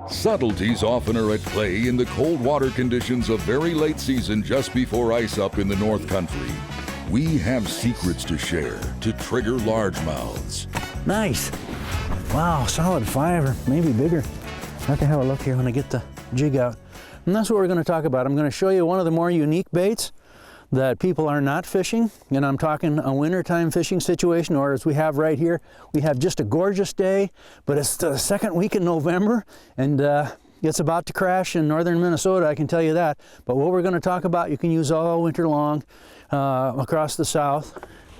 Subtleties often are at play in the cold water conditions of very late season just before ice up in the North Country. We have secrets to share to trigger largemouths. Nice. Wow, solid 5 or maybe bigger. I have to have a look here when I get the jig out. And that's what we're going to talk about. I'm going to show you one of the more unique baits that people are not fishing, and I'm talking a wintertime fishing situation, or as we have right here, we have just a gorgeous day, but it's the second week in November, and it's about to crash in northern Minnesota, I can tell you that. But what we're going to talk about, you can use all winter long across the south.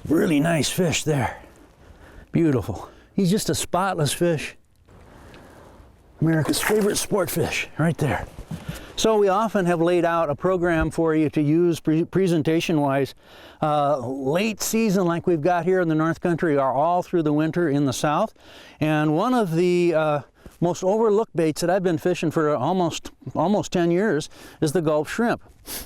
Really nice fish there. Beautiful. He's just a spotless fish. America's favorite sport fish, right there. So we often have laid out a program for you to use presentation-wise. Late season like we've got here in the North Country are all through the winter in the south. And one of the most overlooked baits that I've been fishing for almost 10 years is the Gulp shrimp.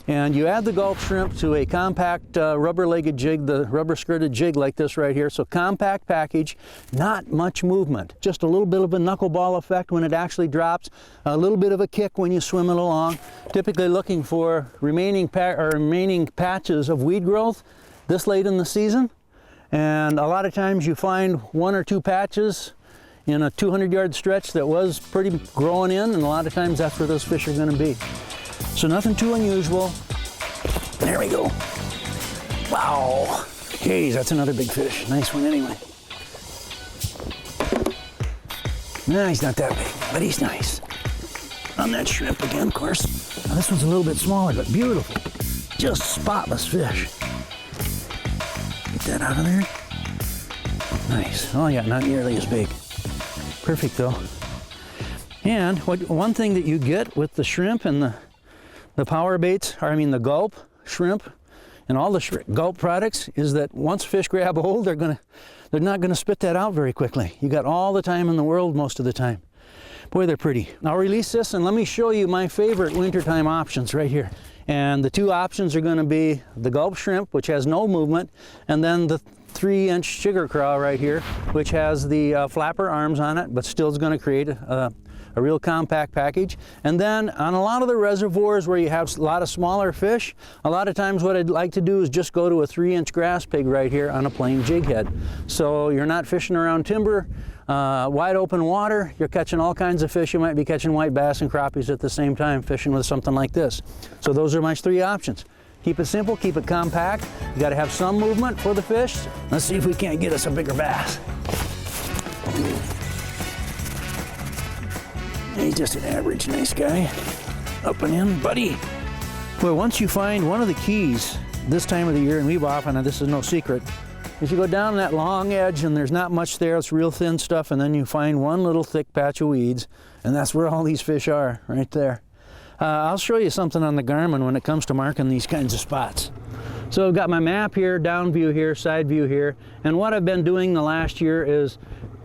And you add the Gulp shrimp to a compact rubber-legged jig, the rubber-skirted jig like this right here. So compact package, not much movement. Just a little bit of a knuckleball effect when it actually drops, a little bit of a kick when you swim it along. Typically looking for remaining patches of weed growth this late in the season. And a lot of times you find 1 or 2 patches in a 200-yard stretch that was pretty growing in, and a lot of times that's where those fish are going to be. So nothing too unusual. There we go. Wow. Geez, that's another big fish. Nice one anyway. Nah, he's not that big, but he's nice. On that shrimp again, of course. Now, this one's a little bit smaller, but beautiful. Just spotless fish. Get that out of there. Nice. Oh yeah, not nearly as big. Perfect though. And one thing that you get with the shrimp and the power baits, or I mean the Gulp shrimp and all the Gulp products, is that once fish grab a hold, they're not gonna spit that out very quickly. You got all the time in the world most of the time. Boy, they're pretty. I'll release this and let me show you my favorite wintertime options right here. And the 2 options are gonna be the Gulp shrimp, which has no movement, and then the 3-inch sugar craw right here, which has the flapper arms on it, but still is going to create a real compact package. And then on a lot of the reservoirs where you have a lot of smaller fish, a lot of times what I'd like to do is just go to a 3-inch grass pig right here on a plain jig head. So you're not fishing around timber, wide open water, you're catching all kinds of fish. You might be catching white bass and crappies at the same time fishing with something like this. So those are my 3 options. Keep it simple, keep it compact. You gotta have some movement for the fish. Let's see if we can't get us a bigger bass. He's just an average nice guy. Up and in, buddy. Well, once you find one of the keys this time of the year, and we've often, and this is no secret, is you go down that long edge and there's not much there, it's real thin stuff, and then you find one little thick patch of weeds, and that's where all these fish are, right there. I'll show you something on the Garmin when it comes to marking these kinds of spots. So I've got my map here, down view here, side view here, and what I've been doing the last year is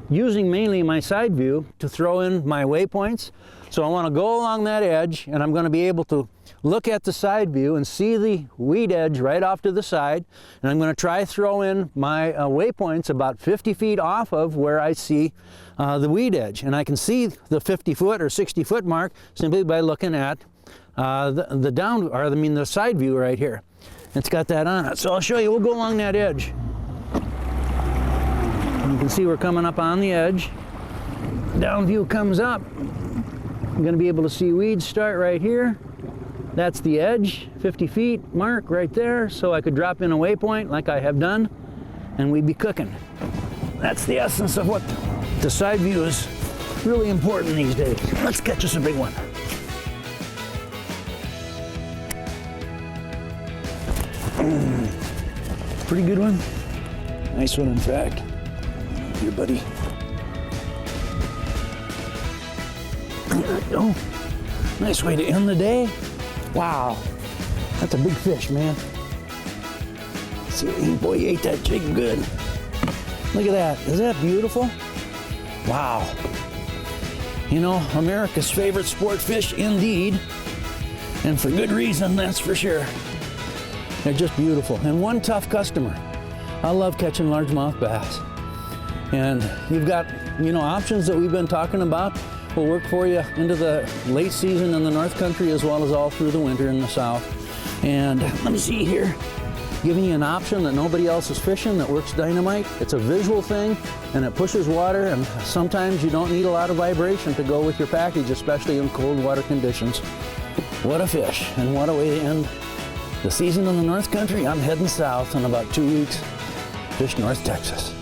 using mainly my side view to throw in my waypoints. So I want to go along that edge, and I'm going to be able to look at the side view and see the weed edge right off to the side, and I'm going to try throw in my waypoints about 50 feet off of where I see the weed edge, and I can see the 50-foot or 60-foot mark simply by looking at the side view right here. It's got that on it, so I'll show you. We'll go along that edge. You can see we're coming up on the edge. Down view comes up. I'm going to be able to see weeds start right here. That's the edge, 50 feet mark right there, so I could drop in a waypoint like I have done, and we'd be cooking. That's the essence of what the side view is really important these days. Let's catch us a big one. Pretty good one. Nice one, in fact. Here, buddy. There we go. Nice way to end the day. Wow, that's a big fish, man. See, boy, he ate that jig good. Look at that. Is that beautiful? Wow. You know, America's favorite sport fish indeed. And for good reason, that's for sure. They're just beautiful. And one tough customer. I love catching largemouth bass. And you've got, you know, options that we've been talking about. will work for you into the late season in the North Country as well as all through the winter in the South. And let me see here, giving you an option that nobody else is fishing that works dynamite. It's a visual thing and it pushes water, and sometimes you don't need a lot of vibration to go with your package, especially in cold water conditions. What a fish, and what a way to end the season in the North Country. I'm heading south in about 2 weeks, fish North Texas.